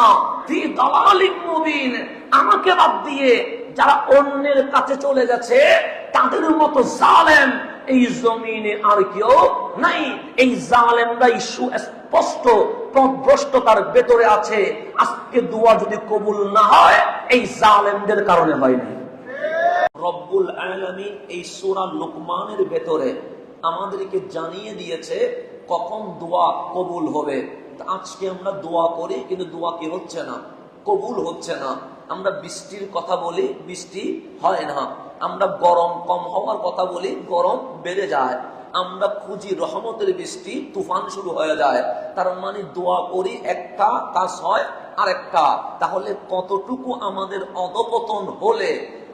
ইল্লাল্লাযীনা fee দালালিম Mubin, আমাকে বাদ দিয়ে যারা অন্যের কাছে চলে গেছে তাদের মতো জালেম এই জমিনে আর কেউ নাই। এই জালেমরাই সুস্পষ্ট পথভ্রষ্টতার ভেতরে আছে। আজকে দোয়া যদি কবুল না হয় এই জালেমদের কারণে হয়নি। রব্বুল আলামিন এই সূরা লুকমানের ভেতরে আমাদেরকে জানিয়ে দিয়েছে কখন দোয়া কবুল হবে। আজকে আমরা দোয়া করি কিন্তু দোয়া কি হচ্ছে না, কবুল হচ্ছে না। আমরা বৃষ্টির কথা বলি, বৃষ্টি হয় না। আমরা গরম কম হওয়ার কথা বলি, গরম বেড়ে যায়। আমরা খুঁজি রহমতের বৃষ্টি, তুফান শুরু হয়ে যায়। তার মানে দোয়া করি একটা, কাজ হয় আরেকটা। তাহলে কতটুকু আমাদের অধপতন হলে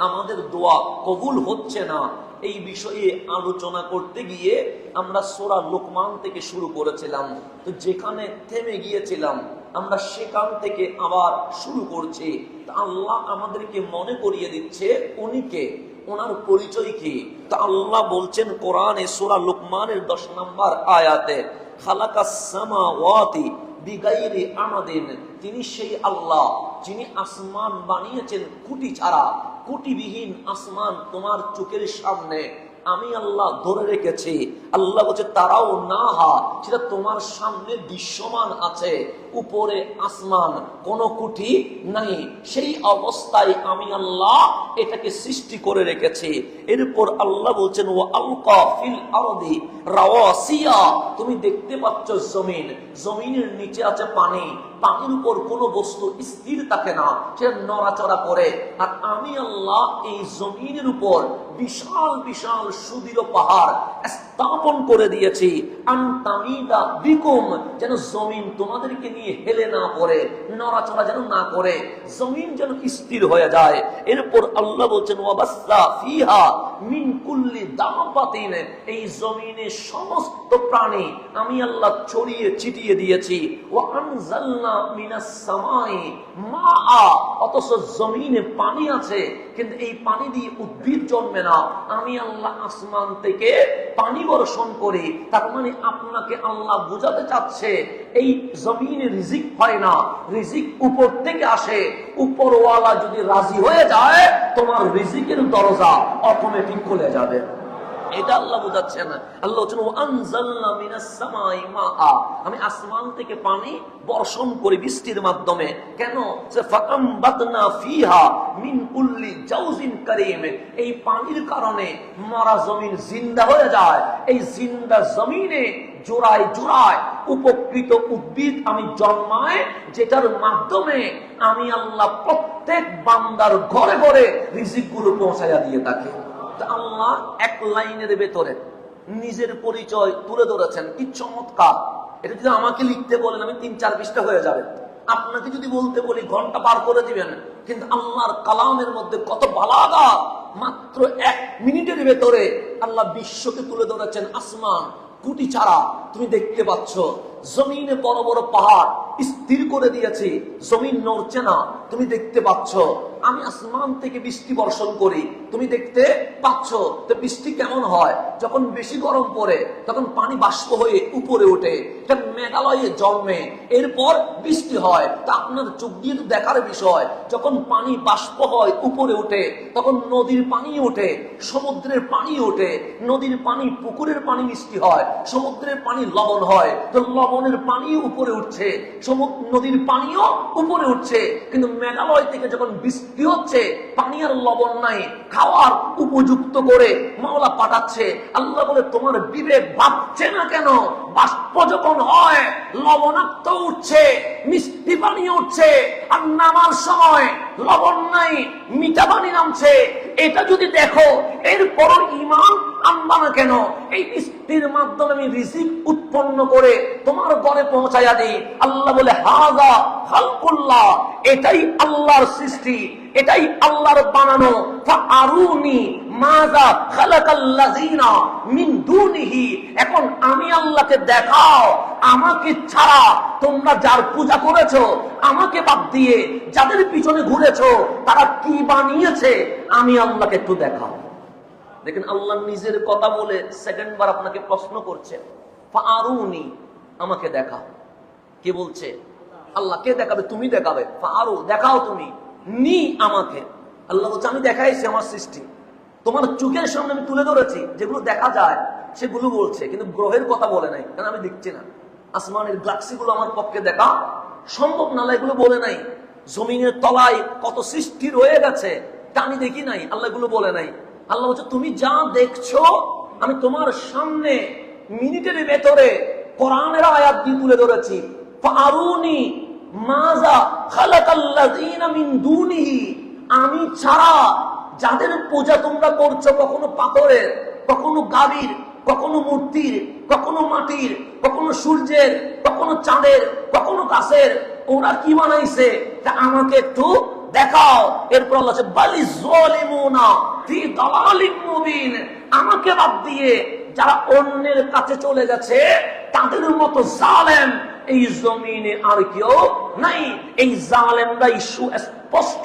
আমাদের দোয়া কবুল হচ্ছে না, এই বিষয়ে আলোচনা করতে গিয়ে আমরা সূরা লুকমান থেকে শুরু করেছিলাম। তো যেখানে থেমে গিয়েছিলাম আমরা সেখান থেকে আবার শুরু করছি। আল্লাহ আমাদেরকে মনে করিয়ে দিচ্ছে উনি কে, ওনার পরিচয় কি। তা আল্লাহ বলছেন কোরআনে সূরা লুকমানের 10 নম্বর আয়াতে, খালাকাস সামাওয়াতি বিগাইরি আমাদিন, তিনি সেই আল্লাহ যিনি আসমান বানিয়েছেন খুঁটি ছাড়া। খুঁটিবিহীন আসমান তোমার চোখের সামনে আমি আল্লাহ ধরে রেখেছি। আল্লাহ বলছে তারাও না হা, সেটা তোমার সামনে দৃশ্যমান আছে। উপরে আসমান, কোন খুঁটি নাই, সেই অবস্থায় আমি আল্লাহ এটাকে সৃষ্টি করে রেখেছি। এরপর আল্লাহ বলছেন ও আলকা ফিল আরদি রাওয়াসিয়া, তুমি দেখতে পাচ্ছ জমিন, জমিনের নিচে আছে পানি, পানির উপর কোন বস্তু স্থির থাকে না, সে নড়াচড়া করে। আর আমি আল্লাহ এই জমিনের উপর বিশাল বিশাল সুদৃঢ় পাহাড় স্থাপন করে দিয়েছি। আনতামিদা বিকুম, যেন জমিন তোমাদেরকে নিয়ে হেলে না পড়ে, নড়াচড়া যেন না করে, জমিন যেন স্থির হয়ে যায়। এরপর আল্লাহ বলছেন ওয়াবাসসা ফিহা মিন কুল্লি দাবাতিন, এই জমিনে সমস্ত প্রাণী আমি আল্লাহ ছড়িয়ে ছিটিয়ে দিয়েছি। ওয়া আনজালনা মিনাস সামাই মাআ, অথচ জমিনে পানি আছে কিন্তু এই পানি দিয়ে উদ্ভিদ জন্মে না। আমি আল্লাহ আসমান থেকে পানি বর্ষণ করি। তার মানে আপনাকে আল্লাহ বোঝাতে চাচ্ছে এই জমিনে রিজিক হয় না, রিজিক উপর থেকে আসে। উপরওয়ালা যদি রাজি হয়ে যায় তোমার রিজিকের দরজা অটোমেটিক খুলে যাবে। এটা আল্লাহ বোঝাচ্ছেন। আল্লাহ বলছেন ওয়ানজালনা মিনাস সামাই মাআ, আমি আসমান থেকে পানি বর্ষণ করি বৃষ্টির মাধ্যমে। কেন? ফাআমবাতনা ফিহা মিন কুল্লি জাওজিন কারীম, এই পানির কারণে মরা জমিন জিন্দা হয়ে যায়। এই জিন্দা জমিনে জোড়ায় জোড়ায় উপকৃত উদ্ভিদ আমি জন্মায়, যেটার মাধ্যমে আমি আল্লাহ প্রত্যেক বান্দার ঘরে ঘরে রিজিকগুলো পৌঁছায়া দিয়ে থাকি। আল্লাহ এক লাইনের ভেতরে নিজের পরিচয় তুলে ধরেছেন, কি চমৎকার। এটা যদি আমাকে লিখতে বলেন আমি 3-4 পৃষ্ঠা হয়ে যাবে, আপনাকে যদি বলতে বলি ঘন্টা পার করে দিবেন। কিন্তু আল্লাহর কালামের মধ্যে কত বালাগা, মাত্র 1 মিনিটের ভেতরে আল্লাহ বিশ্বকে তুলে ধরেছেন। আসমান খুঁটি ছাড়া তুমি দেখতে পাচ্ছ, জমিনে বড় বড় পাহাড় স্থির করে দিয়েছি, জমিন নড়ছে না, তুমি দেখতে পাচ্ছ। আমি আসমান থেকে বৃষ্টি বর্ষণ করি, তুমি দেখতে পাচ্ছ। তো বৃষ্টি কেমন হয়? যখন বেশি গরম পড়ে তখন পানি বাষ্প হয়ে উপরে ওঠে, এটা মেঘালয়ে জন্মে, এরপর বৃষ্টি হয়। তা আপনার চোখ দিয়ে তো দেখার বিষয়। যখন পানি বাষ্প হয় উপরে ওঠে তখন নদীর পানি ওঠে, সমুদ্রের পানি ওঠে। নদীর পানি পুকুরের পানি মিষ্টি হয়, সমুদ্রের পানি লবণ হয়। তো লবণের পানি উপরে উঠছে, নদীর পানিও উপরে উঠছে। কিন্তু মেঘালয় থেকে যখন বৃষ্টি হচ্ছে পানি আর লবণ নাই, খাওয়ার উপযুক্ত করে মাওলা পাঠাচ্ছে। আল্লাহ বলে তোমার বিবেক ভাবছে না কেন? বাষ্প যখন হয় লবণাক্ত উঠছে, মিষ্টি পানি উঠছে, আর নামার সময় লবণ নাই, মিঠা পানি নামছে। এটা যদি দেখো এরপর ঈমান আনবা না কেন? এই বৃষ্টির মাধ্যমে আমি রিজিক উৎপন্ন করে তোমার ঘরে পৌঁছায়া দিই। আল্লাহ বলে হাযা খালকুল্লাহ, এটাই আল্লাহর সৃষ্টি, এটাই আল্লাহর বানানো। ফাআরুনি মাযা খালাকাল্লাযিনা মিন দুনিহি, এখন আমি আল্লাহকে দেখাও আমাকে ছাড়া তোমরা যার পূজা করেছো, আমাকে বাদ দিয়ে যাদের পিছনে ঘুরেছো তারা কি বানিয়েছে, আমি আল্লাহকে একটু দেখাও। দেখেন আল্লাহ নিজের কথা বলে সেকেন্ড বার আপনাকে প্রশ্ন করছে, ফাআরুনি, আমাকে দেখাও। কে বলছে? আল্লাহ কে দেখাবে? তুমি দেখাবে। আরো দেখাও তুমি, নি আমাকে। আল্লাহ বলছে আমি দেখাইছি আমার সৃষ্টি, তোমার চোখের সামনে আমি তুলে ধরেছি, যেগুলো দেখা যায় সেগুলো বলছে, কিন্তু গ্রহের কথা বলে নাই, কারণ আমি দেখছি না। আসমানের গ্যালাক্সি গুলো আমার পক্ষে দেখা সম্ভব না, এগুলো বলে নাই। জমিনের তলায় কত সৃষ্টি রয়ে গেছে, তা আমি দেখি নাই, আল্লাহ এগুলো বলে নাই। আল্লাহ বলছে তুমি যা দেখছো আমি তোমার সামনে মিনিটের ভেতরে কোরআনের আয়াত দিয়ে তুলে ধরেছি। ফারুনি মাজা খালাকাল্লাযীনা মিন দুনিহি, আমি ছাড়া যাদের পূজা তোমরা করছো, কখনো পাথরের, কখনো গাভীর, কখনো মূর্তির, কখনো মাটির, কখনো সূর্যের, কখনো চাঁদের, কখনো গাছের, ওরা কি বানাইছে তা আমাকে একটু দেখাও। এরপর আল্লাহ বলছে বালি যালিমুনা ফি দালালিম মুবিন, আমাকে বাদ দিয়ে যারা অন্যের কাছে চলে গেছে তাদের মতো জালেম এই জমিনে আর কেউ নাই। এই জালেমরাই সুস্পষ্ট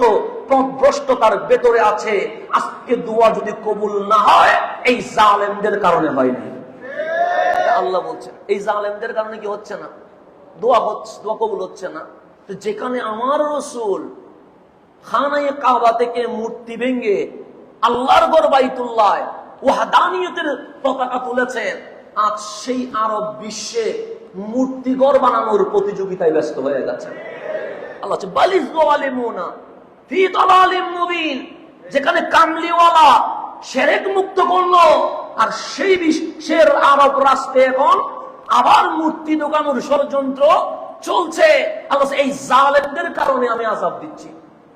পথভ্রষ্টতার ভেতরে আছে। আজকে দোয়া যদি কবুল না হয় এই জালেমদের কারণে হয়নি, আল্লাহ বলছেন। এই জালেমদের কারণে কি হচ্ছে না? দোয়া হচ্ছে, দোয়া কবুল হচ্ছে না। তো যেখানে আমার রাসূল খানায়ে কাবা থেকে মূর্তি ভেঙে আল্লাহর ঘর বাইতুল্লাহ ওয়াহদানিয়তের পতাকা তুলেছেন, আজ সেই আরব বিশ্বে মূর্তিঘর বানানোর প্রতিযোগিতায় ব্যস্ত হয়ে গেছে। আল্লাহ বলছে বালিজ যালিমুনা ফি দালালিম মুবিন, যেখানে কামলিওয়ালা শিরক মুক্ত করলো, আর সেই বিশ্বের আরব রাষ্ট্রে এখন আবার মূর্তি দোকানোর ষড়যন্ত্র চলছে। আল্লাহ এই জালেমদের কারণে আমি আযাব দিচ্ছি,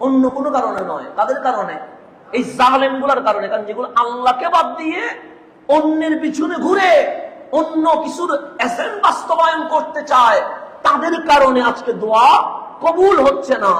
অন্য কোনো কারণে নয়। তাদের কারণে, এই জালেমগুলোর কারণে, কারণ যেগুলো আল্লাহকে বাদ দিয়ে অন্যের পিছনে ঘুরে অন্য কিছুর এজেন্ডা বাস্তবায়ন করতে চায়, তাদের কারণে আজকে দোয়া কবুল হচ্ছে না।